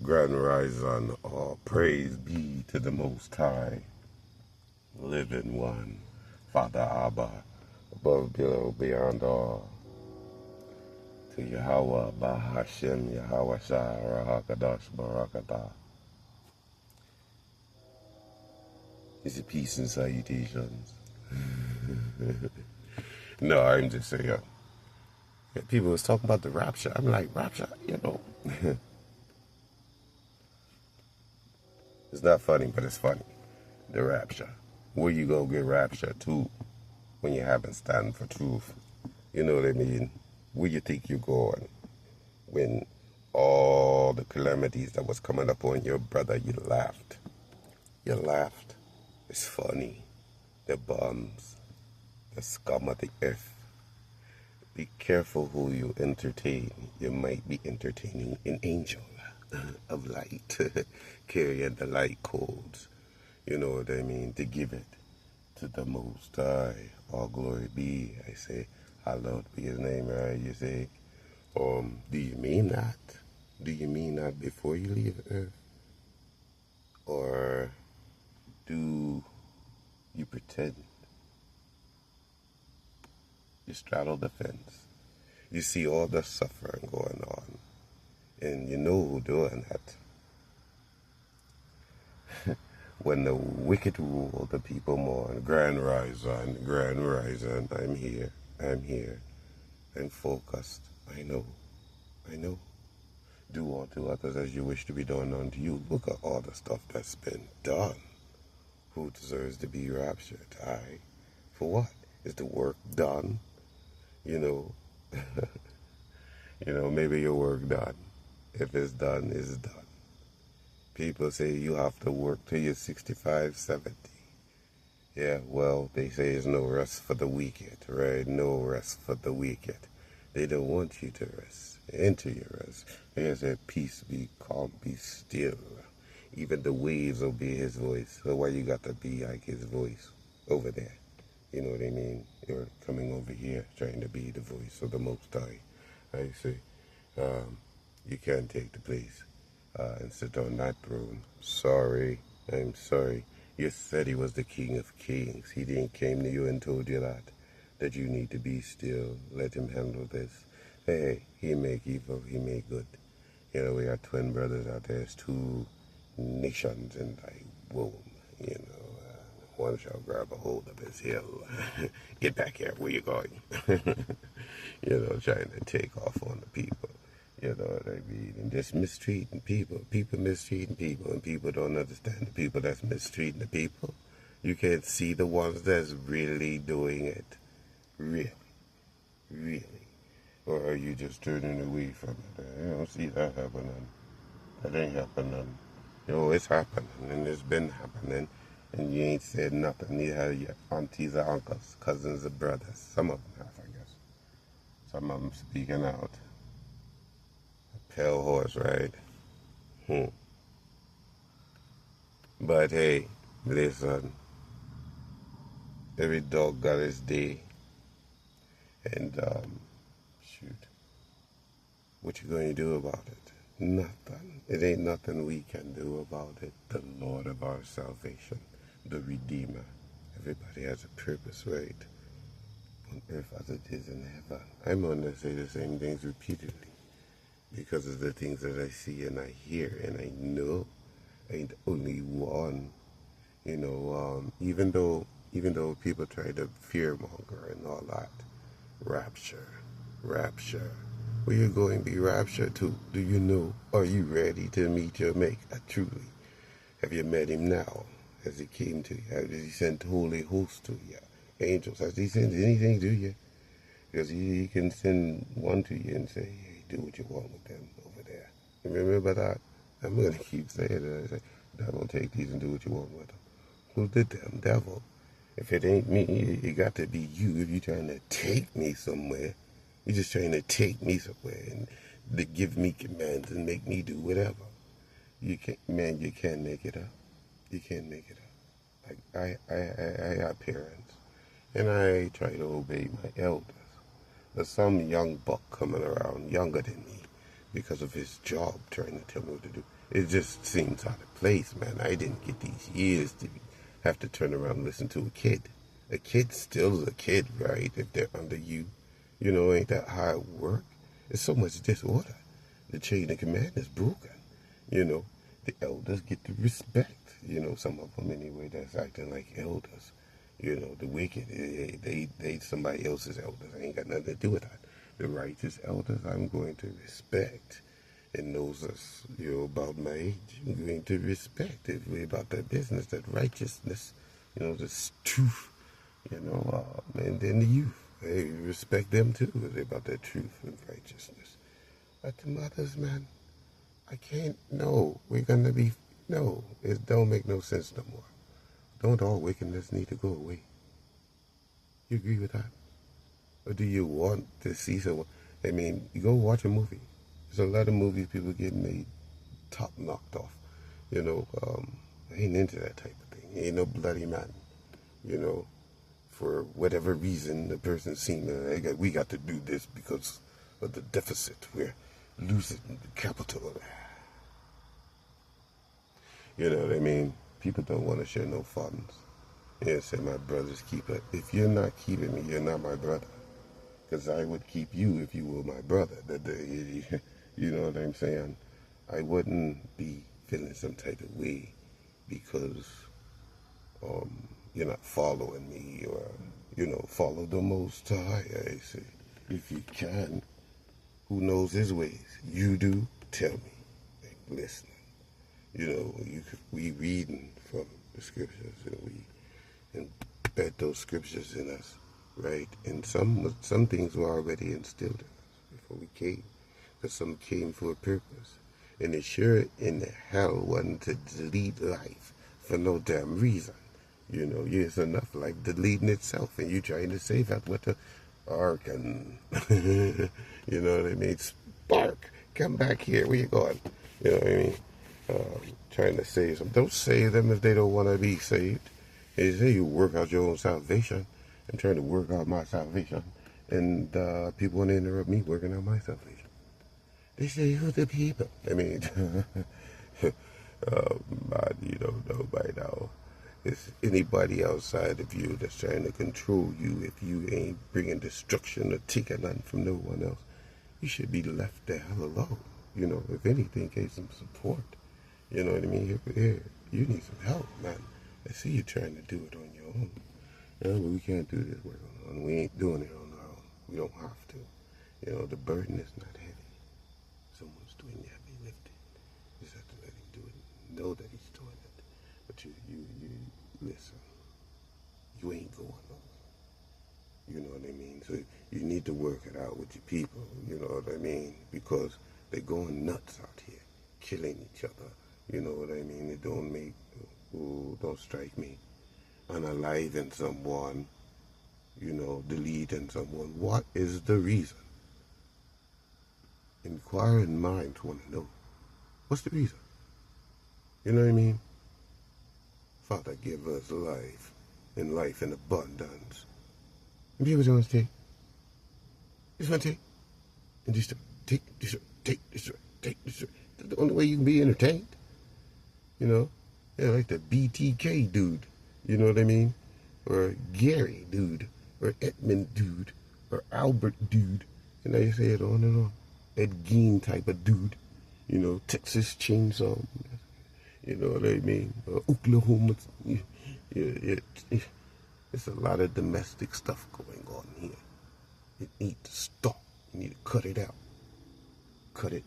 Grand Rising, all praise be to the Most High, living one, Father Abba, above, below, beyond all. To Yahweh, Bahashem, Yahweh Shai, Rahakadosh, Barakatah. Is it peace and salutations? No, I'm just saying. People was talking about the rapture. I'm like, rapture, It's not funny, but it's funny. The rapture. Where you go get rapture to when you haven't stand for truth? You know what I mean? Where you think you're going when all the calamities that was coming upon your brother, you laughed. You laughed. It's funny. The bombs, the scum of the earth. Be careful who you entertain. You might be entertaining an angel of light, carrying the light codes. You know what I mean? To give it to the Most High. All glory be. I say, hallowed be his name, right? You say, do you mean that? Do you mean that before you leave earth? Or do you pretend? You straddle the fence. You see all the suffering going on. And you know who doing that. When the wicked rule, the people mourn. Grand Rising, Grand Rising. I'm here. I'm focused. I know. Do unto others as you wish to be done unto you. Look at all the stuff that's been done. Who deserves to be raptured? I. For what? Is the work done? Maybe your work done. If it's done, it's done. People say you have to work till you're 65, 70. Yeah, well, they say there's no rest for the wicked, right? No rest for the wicked. They don't want you to rest. Enter your rest. They say, peace, be calm, be still. Even the waves obey his voice. So why you got to be like his voice over there? You know what I mean? You're coming over here trying to be the voice of the Most High. I say, you can't take the place and sit on that throne. Sorry. I'm sorry. You said he was the King of Kings. He didn't came to you and told you that you need to be still. Let him handle this. Hey, he make evil, he make good. We got twin brothers out there. It's two nations in thy womb. One shall grab a hold of his heel. Get back here. Where you going? Trying to take off on the people. You know what I mean? And just mistreating people. People mistreating people, and people don't understand the people that's mistreating the people. You can't see the ones that's really doing it. Really. Or are you just turning away from it? You don't see that happening. That ain't happening. It's happening, and it's been happening. And you ain't said nothing. You have your aunties or uncles, cousins or brothers. Some of them have, I guess. Some of them speaking out. Pale horse, right? But hey, listen. Every dog got his day. And, shoot. What you going to do about it? Nothing. It ain't nothing we can do about it. The Lord of our salvation, the Redeemer. Everybody has a purpose, right? On earth as it is in heaven. I'm going to say the same things repeatedly because of the things that I see and I hear and I know. I ain't only one. Even though people try to fearmonger and all that. Rapture. Where you going to be raptured to? Do you know? Are you ready to meet your Maker truly? Have you met him now? Has he came to you? Has he sent holy hosts to you? Angels? Has he sent anything to you? Because he can send one to you and say, hey, do what you want with them over there. You remember that? I'm going to keep saying it. I say, devil, take these and do what you want with them. Who's the damn devil? If it ain't me, it got to be you. If you're trying to take me somewhere, you're just trying to take me somewhere and to give me commands and make me do whatever. You can't make it up. You can't make it up. Like I have parents, and I try to obey my elders. There's some young buck coming around, younger than me, because of his job trying to tell me what to do. It just seems out of place, man. I didn't get these years to have to turn around and listen to a kid. A kid still is a kid, right? If they're under you, ain't that how it work? There's so much disorder. The chain of command is broken. The elders get the respect. Some of them anyway that's acting like elders. The wicked, they somebody else's elders. I ain't got nothing to do with that. The righteous elders I'm going to respect. And those that's, about my age, I'm going to respect it. We're about that business, that righteousness, this truth, and then the youth. Hey, respect them too. They're about that truth and righteousness. But the mothers, man, I can't, no, we're going to be, no, it don't make no sense no more. Don't all wickedness need to go away? You agree with that? Or do you want to see someone? I mean, you go watch a movie. There's a lot of movies people getting their top knocked off. I ain't into that type of thing. Ain't no bloody man. For whatever reason, the person seen we got to do this because of the deficit. We're losing the capital. You know what I mean? People don't want to share no funds. Say my brother's keeper. If you're not keeping me, you're not my brother. Because I would keep you if you were my brother. You know what I'm saying? I wouldn't be feeling some type of way because you're not following me or, follow the Most High. I say, if you can, who knows his ways? You do, tell me. Like, listen. We reading from the scriptures and we embed those scriptures in us, right? And some things were already instilled in us before we came. Because some came for a purpose. And it sure in the hell wasn't to delete life for no damn reason. It's enough like deleting itself and you trying to save that with the ark and, you know what I mean? Spark, come back here, where you going? You know what I mean? Trying to save them. Don't save them if they don't want to be saved. They say you work out your own salvation. I'm trying to work out my salvation. And people want to interrupt me working out my salvation. They say, who the people? I mean, man, you don't know by now. It's anybody outside of you that's trying to control you. If you ain't bringing destruction or taking nothing from no one else, you should be left the hell alone. If anything, get some support. You know what I mean? Here, you need some help, man. I see you trying to do it on your own. But we can't do this work on our own. We ain't doing it on our own. We don't have to. The burden is not heavy. Someone's doing the heavy lifting. You just have to let him do it. Know that he's doing it. But you listen. You ain't going nowhere. You know what I mean? So you need to work it out with your people. You know what I mean? Because they're going nuts out here, killing each other. You know what I mean? It don't strike me. Unaliving someone, deleting someone. What is the reason? Inquiring minds want to know. What's the reason? You know what I mean? Father, give us life, and life in abundance. And people want to take. Just want to take. And just take, take. That's the only way you can be entertained. Like the BTK dude. You know what I mean? Or Gary dude. Or Edmund dude. Or Albert dude. And I say it on and on. Ed Gein type of dude. Texas Chainsaw. You know what I mean? Oklahoma. It's a lot of domestic stuff going on here. It needs to stop. You need to cut it out. Cut it.